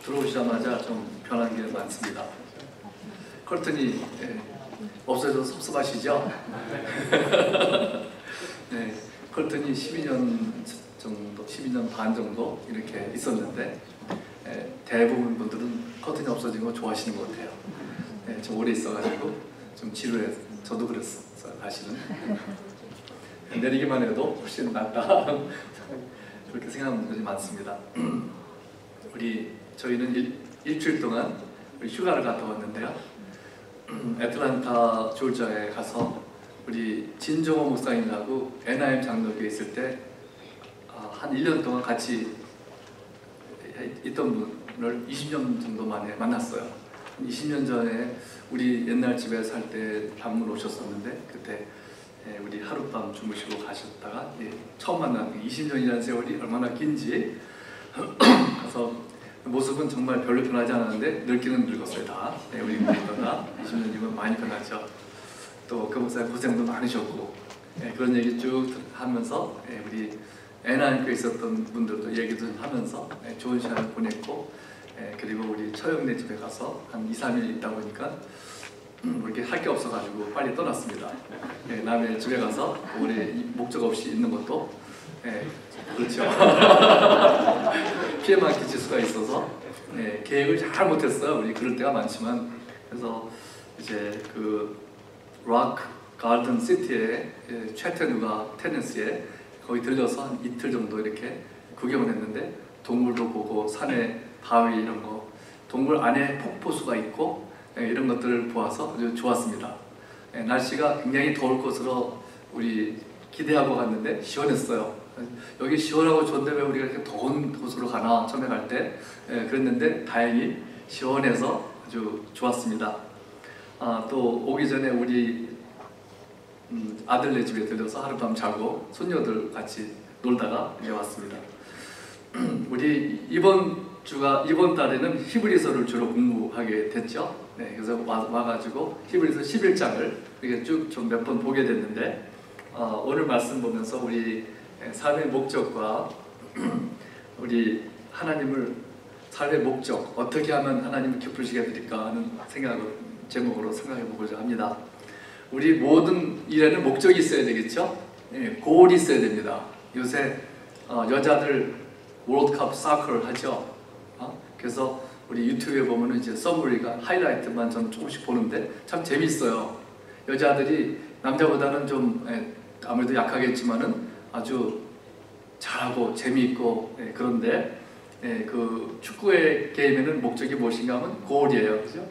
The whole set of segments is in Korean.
들어오시자마자 좀 변한 게 많습니다. 커튼이 없어져서 섭섭하시죠? 네, 커튼이 12년 반 정도 이렇게 있었는데 대부분 분들은 커튼이 없어진 거 좋아하시는 것 같아요. 좀 오래 있어가지고 좀 지루해서 저도 그랬어요, 사실은. 내리기만 해도 훨씬 낫다 그렇게 생각하는 분들이 많습니다. 저희는 일주일 동안 휴가를 갔다 왔는데요. 애틀랜타 조지아에 가서 우리 진정호 목사님하고 NIM 장로교에 있을 때 한 1년 동안 같이 있던 분을 20년 정도 만에 만났어요. 20년 전에 우리 옛날 집에 살 때 방문 오셨었는데 그때 우리 하룻밤 주무시고 가셨다가 처음 만난 20년이라는 세월이 얼마나 긴지 가서 모습은 정말 별로 변하지 않았는데 늙기는 늙었어요 다. 우리 모두가 20년이면 많이 변하죠. 또 그 목사님 고생도 많으셨고 그런 얘기 쭉 하면서 우리 NIM교에 있었던 분들도 얘기 좀 하면서 좋은 시간을 보냈고 그리고 우리 처형네 집에 가서 한 2-3일 있다 보니까 이렇게 할 게 없어가지고 빨리 떠났습니다. 남의 집에 가서 오래 목적 없이 있는 것도 그렇죠. 피해만 끼칠 수가 있어서 계획을 잘 못했어요. 우리 그럴 때가 많지만 그래서 이제 그 록 가든 시티에 채태누가 테네시에 거기 들려서 한 이틀 정도 이렇게 구경을 했는데 동물도 보고 산에 바위 이런 거 동물 안에 폭포수가 있고 이런 것들을 보아서 아주 좋았습니다. 날씨가 굉장히 더울 것으로 우리 기대하고 갔는데 시원했어요. 여기 시원하고 좋은데 왜 우리가 이렇게 더운 곳으로 가나 처음에 갈 때 그랬는데 다행히 시원해서 아주 좋았습니다. 또 오기 전에 우리 아들네 집에 들려서 하룻밤 자고 손녀들 같이 놀다가 이제 왔습니다. 우리 이번 달에는 히브리서를 주로 공부하게 됐죠. 그래서 와가지고 히브리서 11장을 이렇게 쭉 좀 몇 번 보게 됐는데 오늘 말씀 보면서 우리 삶의 목적과 우리 하나님을 삶의 목적 어떻게 하면 하나님을 기쁘시게 해드릴까 하는 제목으로 생각해 보고자 합니다. 우리 모든 일에는 목적이 있어야 되겠죠? 골이 있어야 됩니다. 요새 여자들 월드컵 사커를 하죠. 그래서 우리 유튜브에 보면 이제 서머리가 하이라이트만 저는 조금씩 보는데 참 재밌어요. 여자들이 남자보다는 좀 아무래도 약하겠지만은 아주 잘하고 재미있고 그런데 그 축구의 게임에는 목적이 무엇인가 하면 골이에요. 그죠?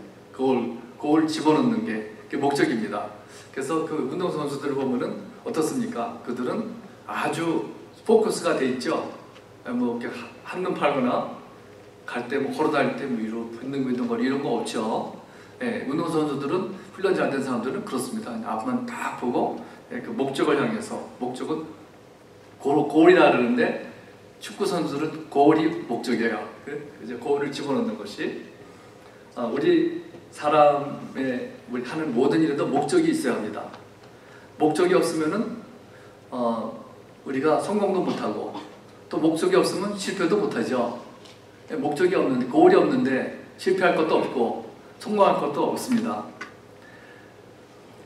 골 집어넣는 게 그게 목적입니다. 그래서 그 운동선수들을 보면은 어떻습니까? 그들은 아주 포커스가 돼 있죠. 뭐 이렇게 한눈 팔거나 갈 때 뭐 걸어다닐 때 뭐 위로 빈둥빈둥거리 이런 거 없죠. 운동선수들은 훈련이 안 된 사람들은 그렇습니다. 앞만 딱 보고 그 목적을 향해서 목적은 골이라 그러는데 축구 선수들은 골이 목적이에요. 이제 골을 집어넣는 것이 우리 사람의 우리 하는 모든 일에도 목적이 있어야 합니다. 목적이 없으면은 우리가 성공도 못하고 또 목적이 없으면 실패도 못하죠. 목적이 없는데 골이 없는데 실패할 것도 없고 성공할 것도 없습니다.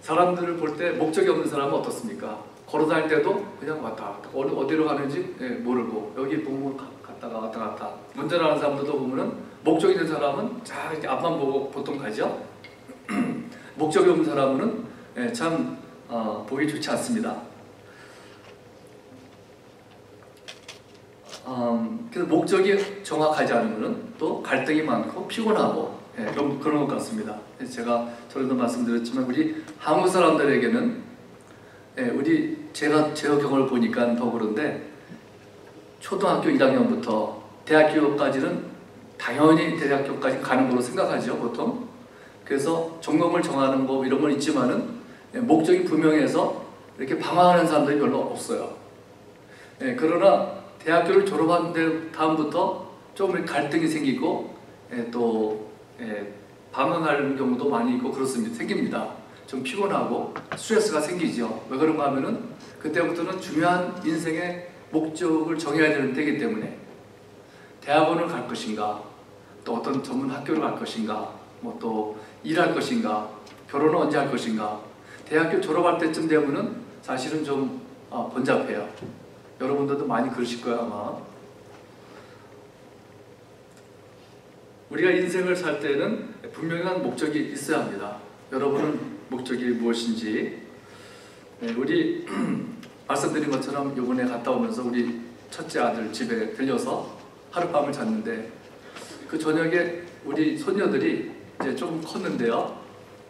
사람들을 볼 때 목적이 없는 사람은 어떻습니까? 걸어다닐 때도 그냥 왔다 갔다 어디로 가는지 모르고 여기 보면 갔다가 왔다 갔다 운전하는 사람들도 보면은 목적이 있는 사람은 자 이렇게 앞만 보고 보통 가죠. 목적이 없는 사람은 참 보기 좋지 않습니다. 그래서 목적이 정확하지 않으면 또 갈등이 많고 피곤하고 그런 것 같습니다. 제가 전에도 말씀드렸지만 우리 한국 사람들에게는 제가 제 경험을 보니까 더 그런데 초등학교 1학년부터 대학교까지는 당연히 대학교까지 가는 걸로 생각하죠 보통. 그래서 전공을 정하는 거 이런 건 있지만은 목적이 분명해서 이렇게 방황하는 사람들이 별로 없어요. 그러나 대학교를 졸업한 다음부터 좀 갈등이 생기고 또 방황하는 경우도 많이 있고 그렇습니다. 생깁니다. 좀 피곤하고 스트레스가 생기죠. 왜 그런가 하면은 그때부터는 중요한 인생의 목적을 정해야 되는 때이기 때문에 대학원을 갈 것인가 또 어떤 전문 학교를 갈 것인가, 뭐 또 일할 것인가, 결혼은 언제 할 것인가. 대학교 졸업할 때쯤 되면은 사실은 좀 번잡해요. 여러분들도 많이 그러실 거예요 아마. 우리가 인생을 살 때는 분명한 목적이 있어야 합니다. 여러분은 목적이 무엇인지. 우리 말씀드린 것처럼 이번에 갔다 오면서 우리 첫째 아들 집에 들려서 하룻밤을 잤는데 그 저녁에 우리 손녀들이 이제 조금 컸는데요.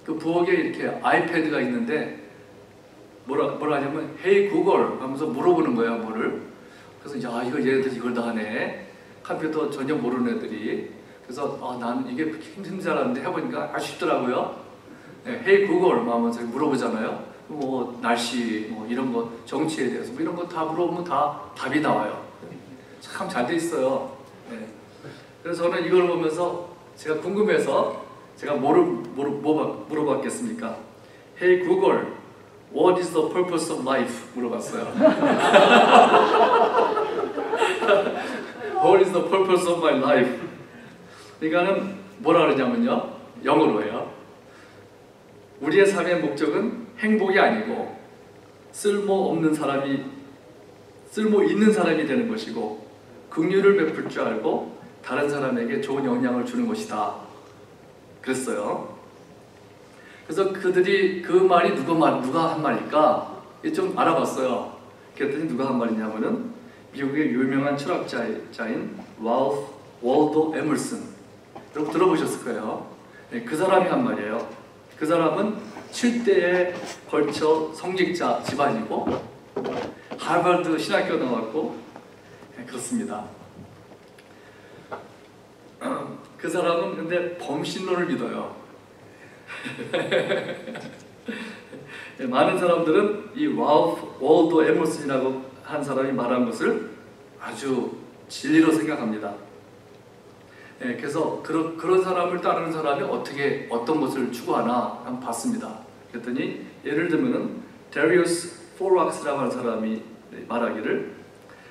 그 부엌에 이렇게 아이패드가 있는데 뭐라 하냐면 Hey Google 하면서 물어보는 거예요, 뭐를. 그래서 이제 이거 얘네들 이걸 다 하네. 컴퓨터 전혀 모르는 애들이. 그래서 나는 이게 그렇게 힘든 줄 알았는데 해보니까 쉽더라고요. Hey Google 하면서 물어보잖아요. 뭐 날씨 뭐 이런 거 정치에 대해서 뭐 이런 거 다 물어보면 다 답이 나와요. 참 잘 돼 있어요. 그래서 저는 이걸 보면서 제가 궁금해서 제가 물어봤겠습니까? Hey Google, what is the purpose of life? 물어봤어요. What is the purpose of my life? 그러니까는 뭐라 그러냐면요, 영어로예요. 우리의 삶의 목적은 행복이 아니고 쓸모 있는 사람이 되는 것이고 긍휼을 베풀 줄 알고 다른 사람에게 좋은 영향을 주는 것이다. 그랬어요. 그래서 그들이 그 말이 누가 한 말일까? 좀 알아봤어요. 그랬더니 누가 한 말이냐면은 미국의 유명한 철학자인 월도 에머슨. 여러분 들어보셨을 거예요. 그 사람이 한 말이에요. 그 사람은 7대에 걸쳐 성직자 집안이고 하버드 신학교 나왔고 그렇습니다. 그 사람은 근데 범신론을 믿어요. 많은 사람들은 이 월도 에머슨이라고 한 사람이 말한 것을 아주 진리로 생각합니다. 그래서 그런 사람을 따르는 사람이 어떤 것을 추구하나 한번 봤습니다. 그랬더니 예를 들면은 데리우스 포락스라고 하는 사람이 말하기를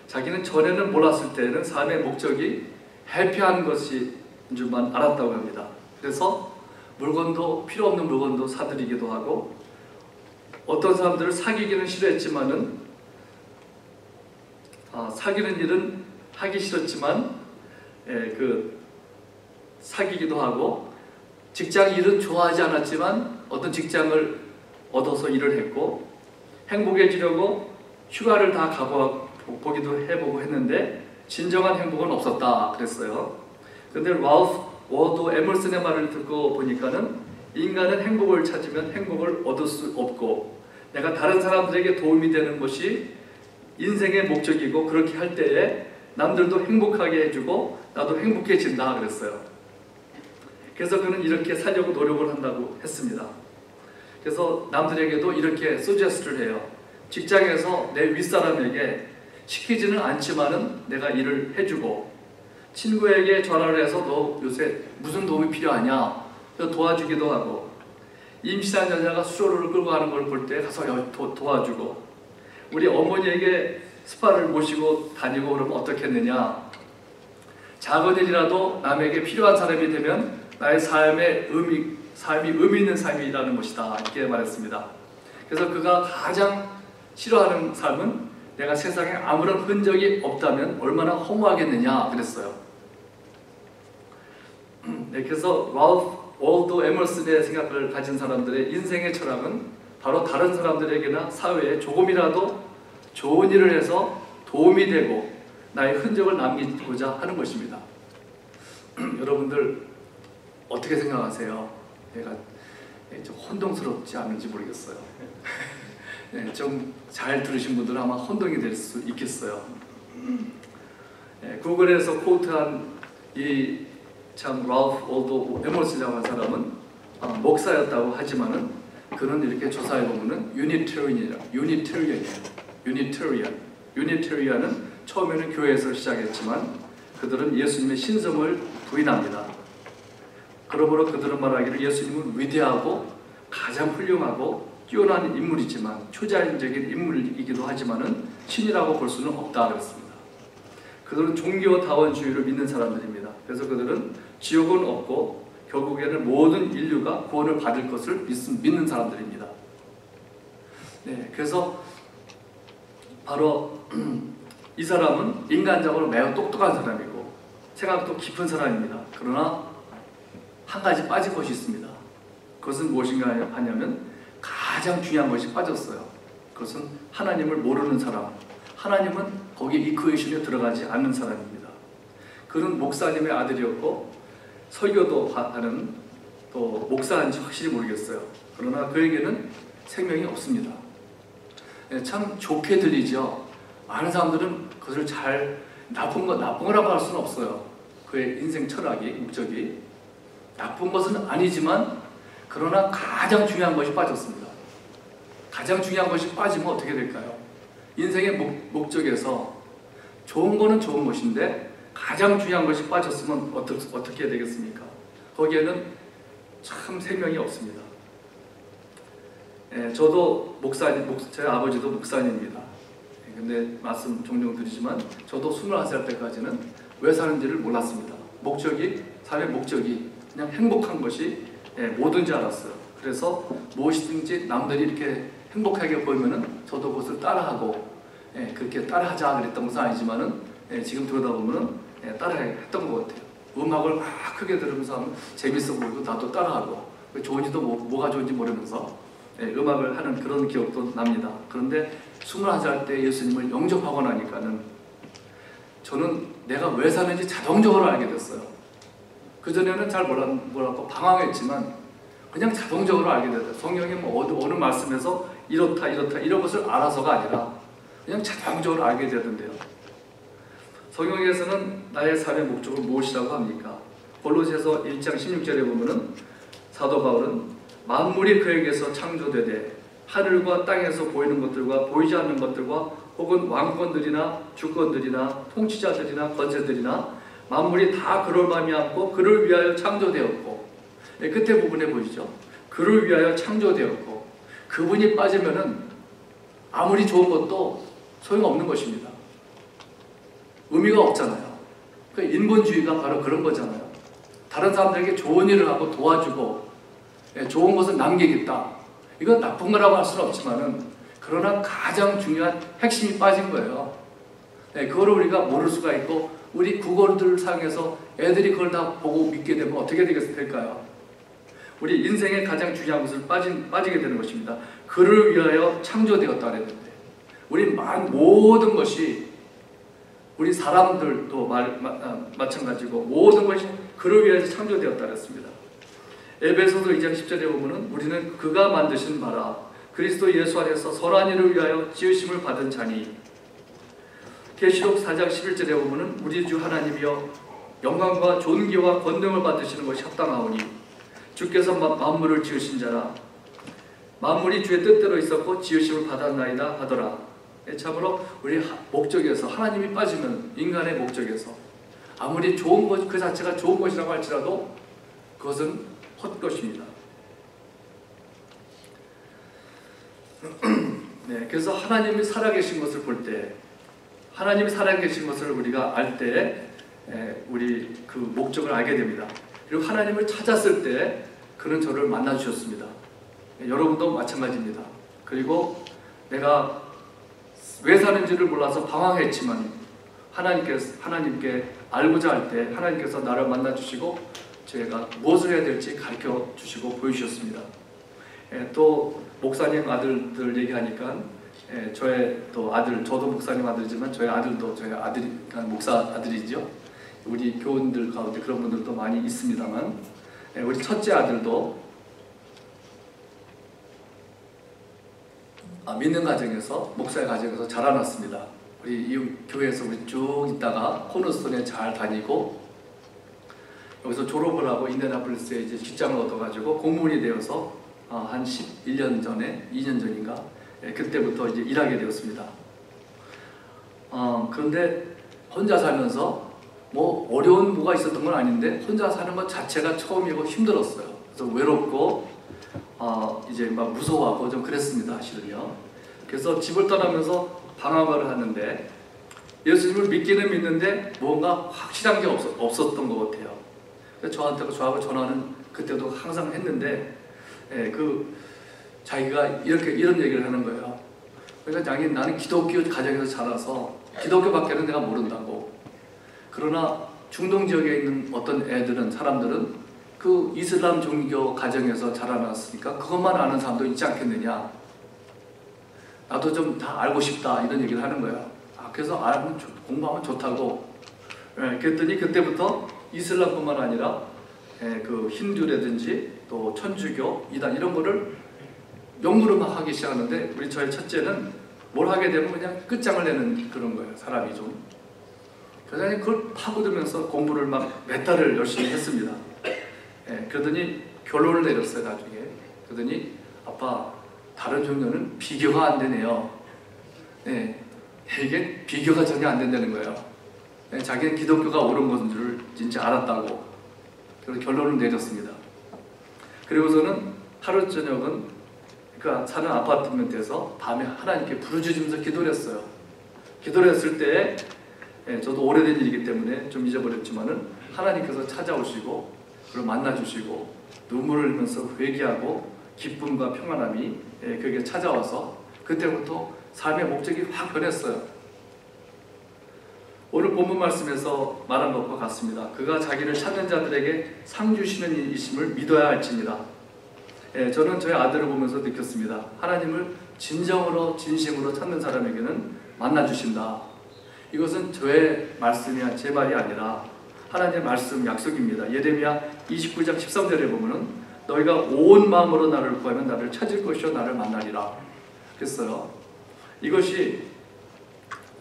자기는 전에는 몰랐을 때는 삶의 목적이 해피한 것인 줄만 알았다고 합니다. 그래서 필요 없는 물건도 사들이기도 하고 어떤 사람들을 사귀기는 싫어했지만은 사귀는 일은 하기 싫었지만 사귀기도 하고 직장 일은 좋아하지 않았지만 어떤 직장을 얻어서 일을 했고 행복해지려고 휴가를 다 가보기도 해보고 했는데 진정한 행복은 없었다 그랬어요. 근데 월도 에머슨의 말을 듣고 보니까는 인간은 행복을 찾으면 행복을 얻을 수 없고 내가 다른 사람들에게 도움이 되는 것이 인생의 목적이고 그렇게 할 때에 남들도 행복하게 해주고 나도 행복해진다 그랬어요. 그래서 그는 이렇게 살려고 노력을 한다고 했습니다. 그래서 남들에게도 이렇게 서제스트를 해요. 직장에서 내 윗사람에게 시키지는 않지만은 내가 일을 해주고 친구에게 전화를 해서 너 요새 무슨 도움이 필요하냐 도와주기도 하고 임신한 여자가 수조를 끌고 가는 걸 볼 때 가서 도와주고 우리 어머니에게 스파를 모시고 다니고 그러면 어떻겠느냐. 작은 일이라도 남에게 필요한 사람이 되면 나의 삶이 의미 있는 삶이라는 것이다 이렇게 말했습니다. 그래서 그가 가장 싫어하는 삶은 내가 세상에 아무런 흔적이 없다면 얼마나 허무하겠느냐 그랬어요. 그래서 월도 에머슨의 생각을 가진 사람들의 인생의 철학은 바로 다른 사람들에게나 사회에 조금이라도 좋은 일을 해서 도움이 되고 나의 흔적을 남기고자 하는 것입니다. 여러분들 어떻게 생각하세요? 내가 좀 혼동스럽지 않은지 모르겠어요. 좀 잘 들으신 분들은 아마 혼동이 될 수 있겠어요. 구글에서 코트한 이 참 월도 에머슨이라고 한 사람은 목사였다고 하지만은 그는 이렇게 조사해 보면은 유니테리언은 처음에는 교회에서 시작했지만 그들은 예수님의 신성을 부인합니다. 그러므로 그들은 말하기를 예수님은 위대하고 가장 훌륭하고 뛰어난 인물이지만 초자연적인 인물이기도 하지만은 신이라고 볼 수는 없다 그랬습니다. 그들은 종교다원주의를 믿는 사람들입니다. 그래서 그들은 지옥은 없고 결국에는 모든 인류가 구원을 받을 것을 믿는 사람들입니다. 네, 그래서 바로 이 사람은 인간적으로 매우 똑똑한 사람이고 생각도 깊은 사람입니다. 그러나 한 가지 빠진 것이 있습니다. 그것은 무엇인가 하냐면 가장 중요한 것이 빠졌어요. 그것은 하나님을 모르는 사람, 하나님은 거기 이쿠에이션에 들어가지 않는 사람입니다. 그는 목사님의 아들이었고 설교도 하는 또 목사인지 확실히 모르겠어요. 그러나 그에게는 생명이 없습니다. 참 좋게 들리죠. 많은 사람들은 그것을 잘 나쁜 거라고 할 수는 없어요. 그의 인생 철학이, 목적이 나쁜 것은 아니지만 그러나 가장 중요한 것이 빠졌습니다. 가장 중요한 것이 빠지면 어떻게 될까요? 인생의 목적에서 좋은 거는 좋은 것인데 가장 중요한 것이 빠졌으면 어떻게 해야 되겠습니까? 거기에는 참 생명이 없습니다. 저도 제 아버지도 목사님입니다. 근데 말씀 종종 드리지만 저도 21살 때까지는 왜 사는지를 몰랐습니다. 삶의 목적이 그냥 행복한 것이 뭐든지 알았어요. 그래서 무엇이든지 남들이 이렇게 행복하게 보이면은 저도 그것을 따라하고 그렇게 따라하자 그랬던 것은 아니지만은 지금 들여다보면은 따라했던 것 같아요. 음악을 막 크게 들으면서 하면 재밌어 보이고 나도 따라하고 좋은지도 뭐가 좋은지 모르면서 음악을 하는 그런 기억도 납니다. 그런데 21살 때 예수님을 영접하고 나니까는 저는 내가 왜 사는지 자동적으로 알게 됐어요. 그전에는 잘 몰랐고 방황했지만 그냥 자동적으로 알게 됐어요. 성경이 어느 말씀에서 이렇다 이런 것을 알아서가 아니라 그냥 자동적으로 알게 되던데요. 성경에서는 나의 삶의 목적은 무엇이라고 합니까? 골로새서 1장 16절에 보면은 사도 바울은 만물이 그에게서 창조되되 하늘과 땅에서 보이는 것들과 보이지 않는 것들과 혹은 왕권들이나 주권들이나 통치자들이나 권세들이나 만물이 다 그를 말미암고 그를 위하여 창조되었고 끝에 부분에 보이죠? 그를 위하여 창조되었고 그분이 빠지면은 아무리 좋은 것도 소용없는 것입니다. 의미가 없잖아요. 그 인본주의가 바로 그런 거잖아요. 다른 사람들에게 좋은 일을 하고 도와주고 좋은 것을 남기겠다. 이건 나쁜 거라고 할 수는 없지만은 그러나 가장 중요한 핵심이 빠진 거예요. 그거를 우리가 모를 수가 있고 우리 국어를 사용해서 애들이 그걸 다 보고 믿게 되면 어떻게 될까요? 우리 인생의 가장 중요한 것을 빠지게 되는 것입니다. 그를 위하여 창조되었다 그랬는데 우리 모든 것이 우리 사람들도 마찬가지고 모든 것이 그를 위해서 창조되었다 그랬습니다. 에베소서 2장 10절에 보면은 우리는 그가 만드신 바라 그리스도 예수 안에서 선한 일을 위하여 지으심을 받은 자니 계시록 4장 11절에 보면은 우리 주 하나님이여 영광과 존귀와 권능을 받으시는 것이 합당하오니 주께서 만물을 지으신 자라 만물이 주의 뜻대로 있었고 지으심을 받았나이다 하더라. 참으로 우리 목적에서 하나님이 빠지면 인간의 목적에서 아무리 좋은 것 그 자체가 좋은 것이라고 할지라도 그것은 헛것입니다. 네, 그래서 하나님이 살아계신 것을 볼 때 하나님이 살아계신 것을 우리가 알 때 우리 그 목적을 알게 됩니다. 그리고 하나님을 찾았을 때 그는 저를 만나 주셨습니다. 여러분도 마찬가지입니다. 그리고 내가 왜 사는지를 몰라서 방황했지만 하나님께 알고자 할 때 하나님께서 나를 만나 주시고 제가 무엇을 해야 될지 가르쳐 주시고 보여주셨습니다. 또 목사님 아들들 얘기하니까 저의 또 아들, 저도 목사님 아들이지만 저의 아들도 저의 아들이 그러니까 목사 아들이죠. 우리 교원들 가운데 그런 분들도 많이 있습니다만 우리 첫째 아들도 믿는 가정에서 목사의 가정에서 자라났습니다. 우리 이 교회에서 우리 쭉 있다가 코너스톤에 잘 다니고 여기서 졸업을 하고 인디애나폴리스에 이제 직장을 얻어가지고 공무원이 되어서 한 11년 전에 2년 전인가 그때부터 이제 일하게 되었습니다. 그런데 혼자 살면서 뭐 어려운 뭐가 있었던 건 아닌데 혼자 사는 것 자체가 처음이고 힘들었어요. 그래서 외롭고 이제 막 무서워하고 좀 그랬습니다. 실은요. 그래서 집을 떠나면서 방황을 하는데 예수님을 믿기는 믿는데 뭔가 확실한 게 없었던 것 같아요. 저하고 전화는 그때도 항상 했는데, 자기가 이런 얘기를 하는 거예요. 그러니까 나는 기독교 가정에서 자라서 기독교밖에는 내가 모른다고. 그러나 중동 지역에 있는 어떤 사람들은 그 이슬람 종교 가정에서 자라났으니까 그것만 아는 사람도 있지 않겠느냐. 나도 좀 다 알고 싶다, 이런 얘기를 하는 거야. 그래서 공부하면 좋다고. 그랬더니 그때부터 이슬람뿐만 아니라 그 힌두라든지 또 천주교, 이단 이런 거를 연구를 막 하기 시작하는데, 저희 첫째는 뭘 하게 되면 그냥 끝장을 내는 그런 거예요, 사람이 좀. 그래서 그걸 파고들면서 공부를 막 몇 달을 열심히 했습니다. 그러더니 결론을 내렸어요, 나중에. 그러더니 아빠, 다른 종교는 비교가 안 되네요. 이게 비교가 전혀 안 된다는 거예요. 자기는 기독교가 옳은 것인 줄 진짜 알았다고. 그래서 결론을 내렸습니다. 그리고서는 하루 저녁은 그러니까 사는 아파트먼트에서 밤에 하나님께 부르짖으면서 기도를 했어요. 기도를 했을 때 저도 오래된 일이기 때문에 좀 잊어버렸지만은 하나님께서 찾아오시고 그를 만나주시고 눈물을 흘리면서 회개하고 기쁨과 평안함이 그게 찾아와서 그때부터 삶의 목적이 확 변했어요. 오늘 본문 말씀에서 말한 것과 같습니다. 그가 자기를 찾는 자들에게 상 주시는 이심을 믿어야 할지니라. 저는 저희 아들을 보면서 느꼈습니다. 하나님을 진정으로 진심으로 찾는 사람에게는 만나주신다. 이것은 저의 말씀이 제 말이 아니라 하나님의 말씀 약속입니다. 예레미야 29장 13절에 보면은 너희가 온 마음으로 나를 구하면 나를 찾을 것이요 나를 만나리라 그랬어요. 이것이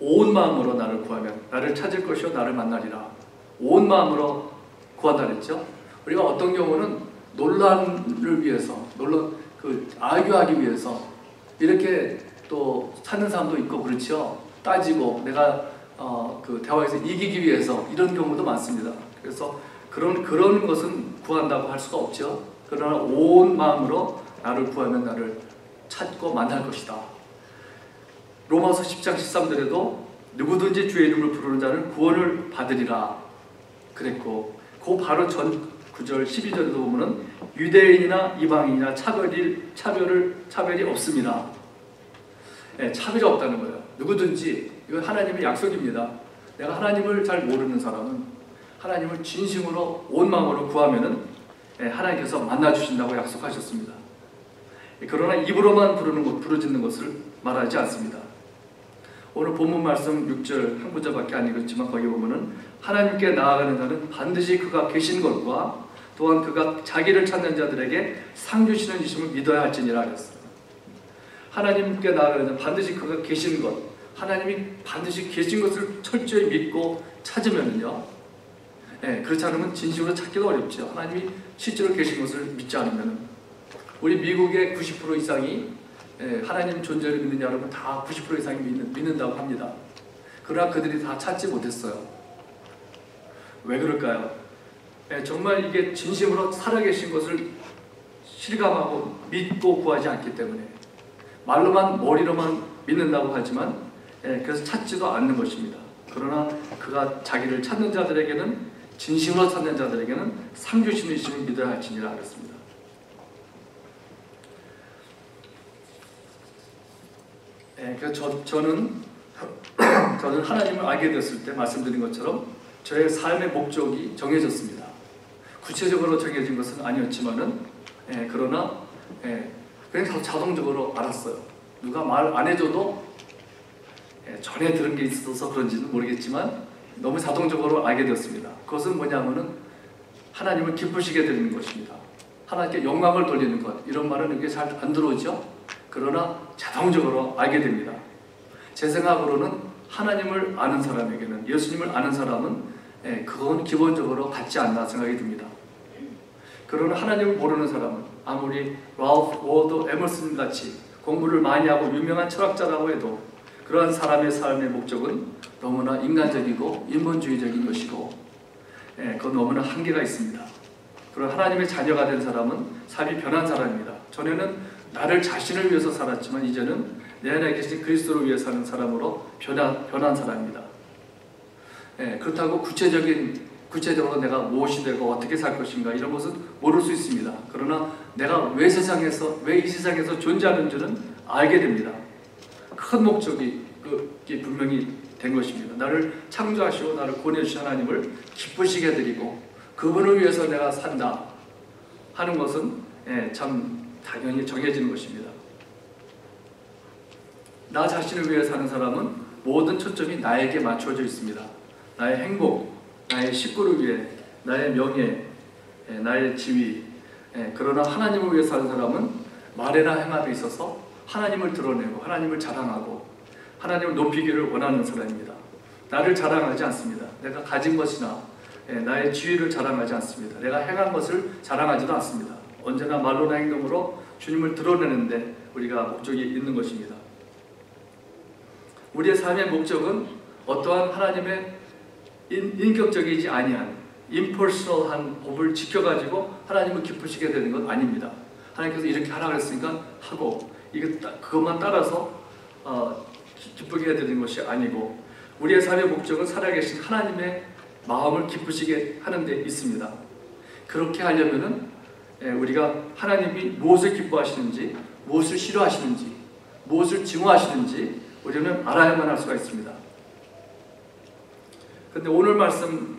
온 마음으로 나를 구하면 나를 찾을 것이요 나를 만나리라. 온 마음으로 구한다 그랬죠. 우리가 어떤 경우는 논란을 위해서, 아교하기 위해서 이렇게 또 찾는 사람도 있고 그렇죠. 따지고 내가 대화에서 이기기 위해서 이런 경우도 많습니다. 그래서 그런 것은 구한다고 할 수가 없죠. 그러나 온 마음으로 나를 구하면 나를 찾고 만날 것이다. 로마서 10장 13절에도 누구든지 주의 이름을 부르는 자는 구원을 받으리라 그랬고, 그 바로 전 9절 12절에도 보면은 유대인이나 이방인이나 차별이 없습니다. 차별이 없다는 거예요. 누구든지, 이건 하나님의 약속입니다. 내가 하나님을 잘 모르는 사람은 하나님을 진심으로 온 마음으로 구하면은 하나님께서 만나주신다고 약속하셨습니다. 그러나 입으로만 부르짖는 것을 말하지 않습니다. 오늘 본문 말씀 6절 한 구절밖에 안 읽었지만 거기 보면은 하나님께 나아가는 자는 반드시 그가 계신 것과 또한 그가 자기를 찾는 자들에게 상 주시는 이심을 믿어야 할지니라 하셨어요. 하나님께 나아가는 자는 반드시 그가 계신 것, 하나님이 반드시 계신 것을 철저히 믿고 찾으면요, 그렇지 않으면 진심으로 찾기가 어렵죠. 하나님이 실제로 계신 것을 믿지 않으면. 우리 미국의 90% 이상이 하나님 존재를 믿는 여러분 다 90% 이상이 믿는다고 합니다. 그러나 그들이 다 찾지 못했어요. 왜 그럴까요? 정말 이게 진심으로 살아계신 것을 실감하고 믿고 구하지 않기 때문에. 머리로만 믿는다고 하지만 그래서 찾지도 않는 것입니다. 그러나 그가 자기를 찾는 자들에게는, 진심으로 찾는 자들에게는 상 주시는 이심을 믿어야 할지니라 하였습니다. 그래서 저는 하나님을 알게 됐을 때 말씀드린 것처럼 저의 삶의 목적이 정해졌습니다. 구체적으로 정해진 것은 아니었지만은 그러나 그냥 자동적으로 알았어요. 누가 말 안 해줘도 전에 들은 게 있어서 그런지는 모르겠지만 너무 자동적으로 알게 되었습니다. 그것은 뭐냐면은 하나님을 기쁘시게 되는 것입니다. 하나님께 영광을 돌리는 것. 이런 말은 이게 잘 안 들어오죠? 그러나 자동적으로 알게 됩니다. 제 생각으로는 하나님을 아는 사람에게는, 예수님을 아는 사람은 그건 기본적으로 같지 않나 생각이 듭니다. 그러나 하나님을 모르는 사람은 아무리 랄프 워드 에머슨 같이 공부를 많이 하고 유명한 철학자라고 해도 그러한 사람의 삶의 목적은 너무나 인간적이고 인본주의적인 것이고 그건 너무나 한계가 있습니다. 그런 하나님의 자녀가 된 사람은 삶이 변한 사람입니다. 전에는 나를 자신을 위해서 살았지만 이제는 내 안에 계신 그리스도를 위해 사는 사람으로 변한 사람입니다. 그렇다고 구체적인 구체적으로 내가 무엇이 되고 어떻게 살 것인가 이런 것은 모를 수 있습니다. 그러나 내가 왜 이 세상에서 존재하는 줄은 알게 됩니다. 큰 목적이 분명히 된 것입니다. 나를 창조하시고 나를 구원해주신 하나님을 기쁘시게 해드리고 그분을 위해서 내가 산다 하는 것은 참 당연히 정해지는 것입니다. 나 자신을 위해 사는 사람은 모든 초점이 나에게 맞춰져 있습니다. 나의 행복, 나의 식구를 위해, 나의 명예, 나의 지위. 그러나 하나님을 위해 사는 사람은 말이나 행함에 있어서 하나님을 드러내고 하나님을 자랑하고 하나님을 높이기를 원하는 사람입니다. 나를 자랑하지 않습니다. 내가 가진 것이나 나의 지위를 자랑하지 않습니다. 내가 행한 것을 자랑하지도 않습니다. 언제나 말로나 행동으로 주님을 드러내는데 우리가 목적이 있는 것입니다. 우리의 삶의 목적은 어떠한 하나님의 인격적이지 아니한 임퍼스널한 법을 지켜가지고 하나님을 기쁘시게 되는 건 아닙니다. 하나님께서 이렇게 하라 그랬으니까 하고 그것만 따라서 기쁘게 해드리는 것이 아니고 우리의 삶의 목적은 살아계신 하나님의 마음을 기쁘시게 하는 데 있습니다. 그렇게 하려면은 우리가 하나님이 무엇을 기뻐하시는지, 무엇을 싫어하시는지, 무엇을 증오하시는지 우리는 알아야만 할 수가 있습니다. 근데 오늘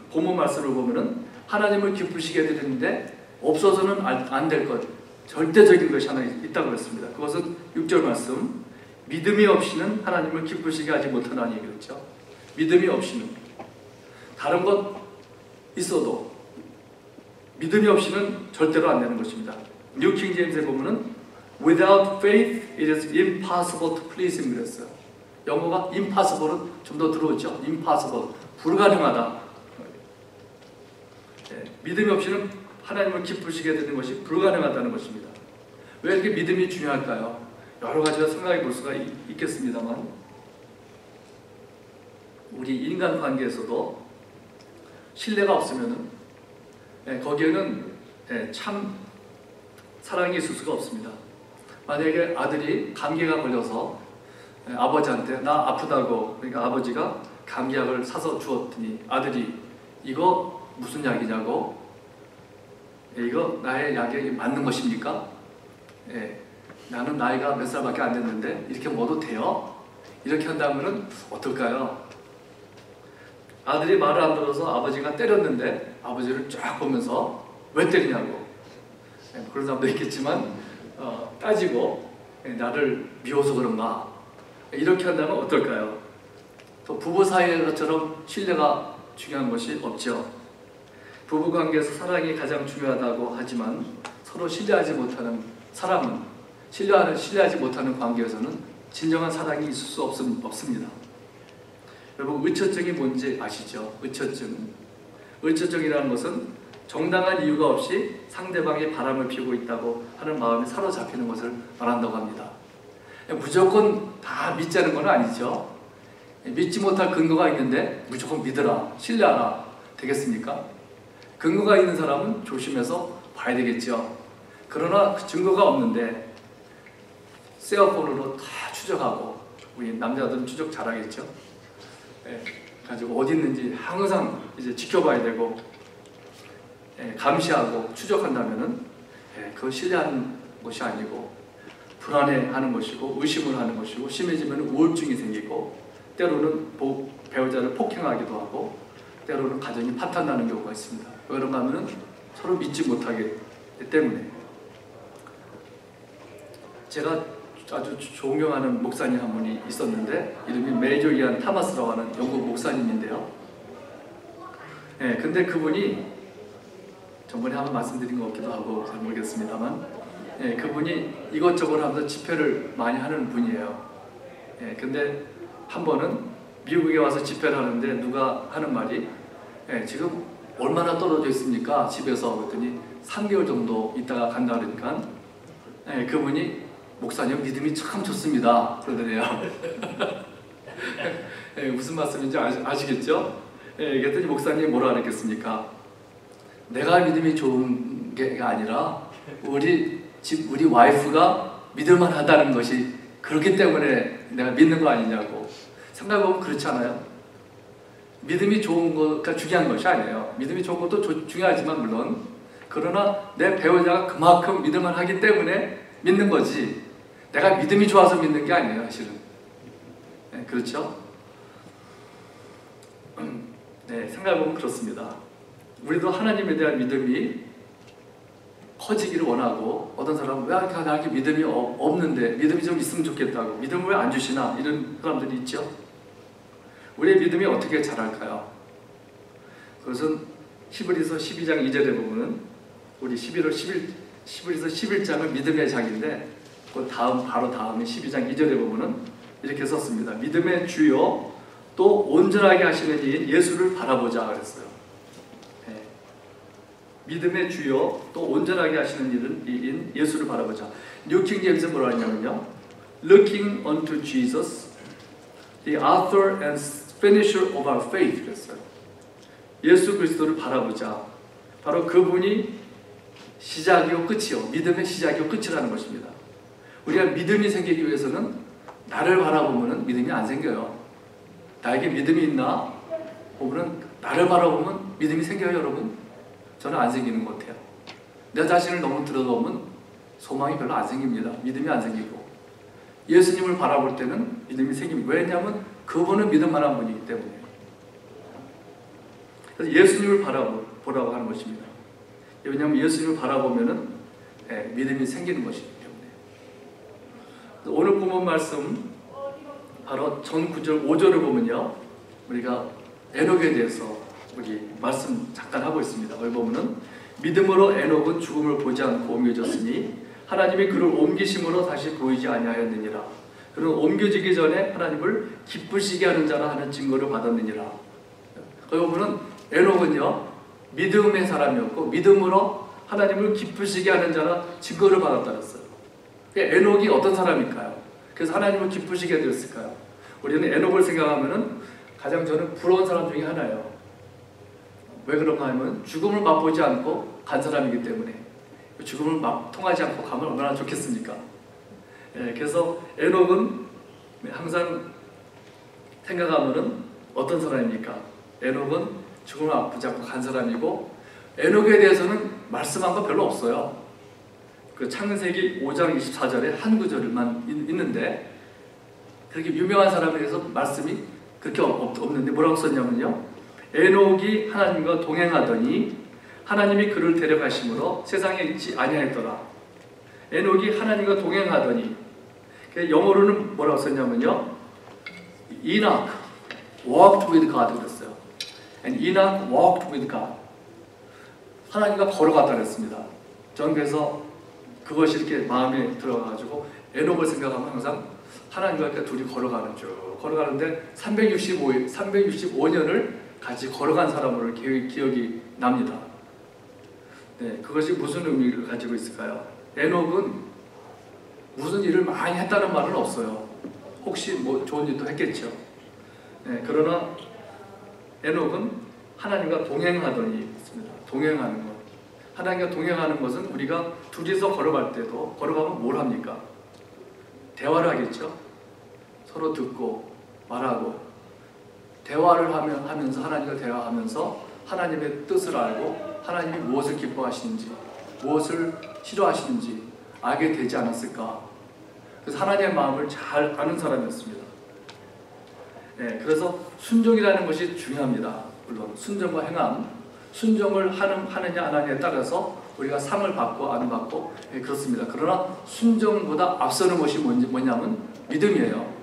본문 말씀을 보면은 하나님을 기쁘시게 해드리는데 없어서는 안 될 것, 절대적인 것이 하나 있다고 그랬습니다. 그것은 6절 말씀, 믿음이 없이는 하나님을 기쁘시게 하지 못하나니 그랬죠. 믿음이 없이는 다른 것 있어도 믿음이 없이는 절대로 안 되는 것입니다. 뉴 킹 제임스에 보면은 Without faith it is impossible to please him 그랬어요. 영어가 impossible은 좀 더 들어오죠. impossible, 불가능하다. 믿음이 없이는 하나님을 기쁘시게 되는 것이 불가능하다는 것입니다. 왜 이렇게 믿음이 중요할까요? 여러 가지가 생각해 볼 수가 있겠습니다만 우리 인간 관계에서도 신뢰가 없으면 거기에는 참 사랑이 있을 수가 없습니다. 만약에 아들이 감기가 걸려서 아버지한테 나 아프다고, 그러니까 아버지가 감기약을 사서 주었더니 아들이 이거 무슨 약이냐고, 이거 나의 약에 맞는 것입니까? 나는 나이가 몇 살밖에 안 됐는데 이렇게 먹어도 돼요? 이렇게 한다면 어떨까요? 아들이 말을 안 들어서 아버지가 때렸는데 아버지를 쫙 보면서 왜 때리냐고, 그런 사람도 있겠지만 따지고 나를 미워서 그런가, 이렇게 한다면 어떨까요? 또 부부 사이에서처럼 신뢰가 중요한 것이 없죠. 부부관계에서 사랑이 가장 중요하다고 하지만 서로 신뢰하지 못하는 사람은 신뢰하지 못하는 관계에서는 진정한 사랑이 있을 수 없습니다. 여러분, 의처증이 뭔지 아시죠? 의처증이라는 것은 정당한 이유가 없이 상대방이 바람을 피우고 있다고 하는 마음에 사로잡히는 것을 말한다고 합니다. 무조건 다 믿자는 건 아니죠. 믿지 못할 근거가 있는데 무조건 믿으라, 신뢰하라 되겠습니까? 근거가 있는 사람은 조심해서 봐야 되겠죠. 그러나 그 증거가 없는데 셀폰으로 다 추적하고, 우리 남자들은 추적 잘하겠죠. 가지고 어디 있는지 항상 이제 지켜봐야 되고 감시하고 추적한다면은 그거 신뢰하는 것이 아니고 불안해하는 것이고 의심을 하는 것이고, 심해지면 우울증이 생기고 때로는 배우자를 폭행하기도 하고 때로는 가정이 파탄나는 경우가 있습니다. 왜 그런가 하면은 서로 믿지 못하기 때문에. 제가 아주 존경하는 목사님 한 분이 있었는데 이름이 메이저 이안 타마스라고 하는 영국 목사님인데요. 근데 그분이 전번에 한번 말씀드린 것 같기도 하고 잘 모르겠습니다만 그분이 이것저것 하면서 집회를 많이 하는 분이에요. 근데 한 번은 미국에 와서 집회를 하는데 누가 하는 말이 지금 얼마나 떨어져 있습니까? 집에서. 그랬더니 3개월 정도 있다가 간다 그러니까 그분이 목사님 믿음이 참 좋습니다 그러더래요. 무슨 말씀인지 아시겠죠? 그랬더니 목사님이 뭐라 그랬겠습니까? 내가 믿음이 좋은 게 아니라 우리 와이프가 믿을만 하다는 것이 그렇기 때문에 내가 믿는 거 아니냐고. 생각해보면 그렇지 않아요? 믿음이 좋은 거가 중요한 것이 아니에요. 믿음이 좋은 것도 중요하지만 물론, 그러나 내 배우자가 그만큼 믿음을 하기 때문에 믿는 거지, 내가 믿음이 좋아서 믿는 게 아니에요, 사실은. 네, 그렇죠? 네, 생각해보면 그렇습니다. 우리도 하나님에 대한 믿음이 커지기를 원하고, 어떤 사람은 왜 나에게 믿음이 없는데 믿음이 좀 있으면 좋겠다고, 믿음을 왜 안 주시나, 이런 사람들이 있죠. 우리의 믿음이 어떻게 자랄까요? 그것은 히브리서 12장 2절에 보면은, 우리 11서 11장은 믿음의 장인데 그 바로 다음에 12장 2절에 보면은 이렇게 썼습니다. 믿음의 주요 또 온전하게 하시는 이인 예수를 바라보자 그랬어요. 네. 믿음의 주요 또 온전하게 하시는 이인 예수를 바라보자. 뉴킹 제임스 뭐라 하냐면요, Looking unto Jesus, the author and finisher of our faith 그랬어요. 예수 그리스도를 바라보자. 바로 그분이 시작이요 끝이요, 믿음의 시작이요 끝이라는 것입니다. 우리가 믿음이 생기기 위해서는 나를 바라보면 믿음이 안 생겨요. 나에게 믿음이 있나 보면은, 나를 바라보면 믿음이 생겨요, 여러분? 저는 안 생기는 것 같아요. 내 자신을 너무 들여다보면 소망이 별로 안 생깁니다. 믿음이 안 생기고. 예수님을 바라볼 때는 믿음이 생깁니다. 왜냐하면 그분은 믿을 만한 분이기 때문에. 그래서 예수님을 바라보라고 하는 것입니다. 왜냐하면 예수님을 바라보면은 믿음이 생기는 것이기 때문에. 오늘 본문 말씀 바로 전 9절 5절을 보면요, 우리가 에녹에 대해서 우리 말씀 잠깐 하고 있습니다. 여기 보면은 믿음으로 에녹은 죽음을 보지 않고 옮겨졌으니 하나님이 그를 옮기심으로 다시 보이지 아니하였느니라. 그는 옮겨지기 전에 하나님을 기쁘시게 하는 자라 하는 증거를 받았느니라. 여기 보면은 에녹은요, 믿음의 사람이었고 믿음으로 하나님을 기쁘시게 하는 자라 증거를 받았다 그랬어요. 에녹이 어떤 사람일까요? 그래서 하나님을 기쁘시게 되었을까요? 우리는 에녹을 생각하면은 가장 저는 부러운 사람 중에 하나예요. 왜 그런가 하면 죽음을 맛보지 않고 간 사람이기 때문에. 죽음을 통하지 않고 가면 얼마나 좋겠습니까? 그래서 에녹은 항상 생각하면은 어떤 사람입니까? 에녹은 죽음을 맛보지 않고 간 사람이고, 에녹에 대해서는 말씀한 거 별로 없어요. 그 창세기 5장 24절에 한 구절만 있는데, 그렇게 유명한 사람에 대해서 말씀이 그렇게 없는데 뭐라고 썼냐면요, 에녹이 하나님과 동행하더니 하나님이 그를 데려가심으로 세상에 있지 아니하였더라. 에녹이 하나님과 동행하더니, 영어로는 뭐라고 썼냐면요, Enoch walked with God 그랬어요. And Enoch walked with God. 하나님과 걸어갔다 그랬습니다. 저는 그래서 그것이 이렇게 마음에 들어가지고 에녹을 생각하면 항상 하나님과 이렇게 둘이 걸어가는데 365년을 같이 걸어간 사람으로 기억이 납니다. 네, 그것이 무슨 의미를 가지고 있을까요? 에녹은 무슨 일을 많이 했다는 말은 없어요. 혹시 뭐 좋은 일도 했겠죠. 네, 그러나 에녹은 하나님과 동행하더니 있습니다. 동행하는 것. 하나님과 동행하는 것은 우리가 둘이서 걸어갈 때도, 걸어가면 뭘 합니까? 대화를 하겠죠. 서로 듣고 말하고 대화를 하면서 하나님과 대화하면서 하나님의 뜻을 알고 하나님이 무엇을 기뻐하시는지, 무엇을 싫어하시는지 알게 되지 않았을까. 그래서 하나님의 마음을 잘 아는 사람이었습니다. 네, 그래서 순종이라는 것이 중요합니다. 물론 순종과 행함, 순종을 하느냐 안 하느냐에 따라서 우리가 상을 받고 안 받고, 네, 그렇습니다. 그러나 순종보다 앞서는 것이 뭐냐면 믿음이에요.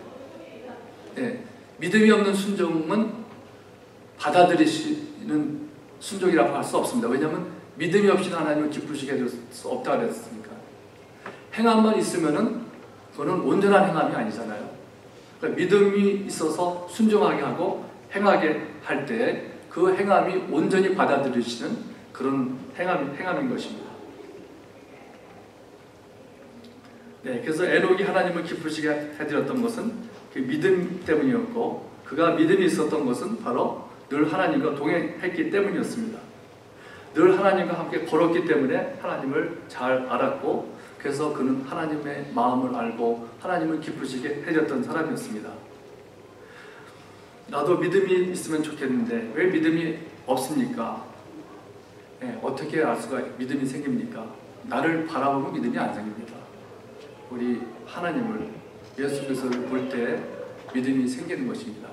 네, 믿음이 없는 순종은 받아들이시는 순종이라고 할 수 없습니다. 왜냐하면 믿음이 없이는 하나님을 기쁘시게 될 수 없다 그랬으니까. 행함만 있으면은 그거는 온전한 행함이 아니잖아요. 그러니까 믿음이 있어서 순종하게 하고 행하게 할 때 그 행함이 온전히 받아들이시는 그런 행함인 것입니다. 네, 그래서 에녹이 하나님을 기쁘시게 해드렸던 것은 그 믿음 때문이었고, 그가 믿음이 있었던 것은 바로 늘 하나님과 동행했기 때문이었습니다. 늘 하나님과 함께 걸었기 때문에 하나님을 잘 알았고, 그래서 그는 하나님의 마음을 알고 하나님을 기쁘시게 해줬던 사람이었습니다. 나도 믿음이 있으면 좋겠는데 왜 믿음이 없습니까? 어떻게 알 수가 믿음이 생깁니까? 나를 바라보면 믿음이 안 생깁니다. 우리 하나님을, 예수 그리스도를 볼 때 믿음이 생기는 것입니다.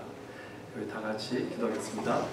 우리 다 같이 기도하겠습니다.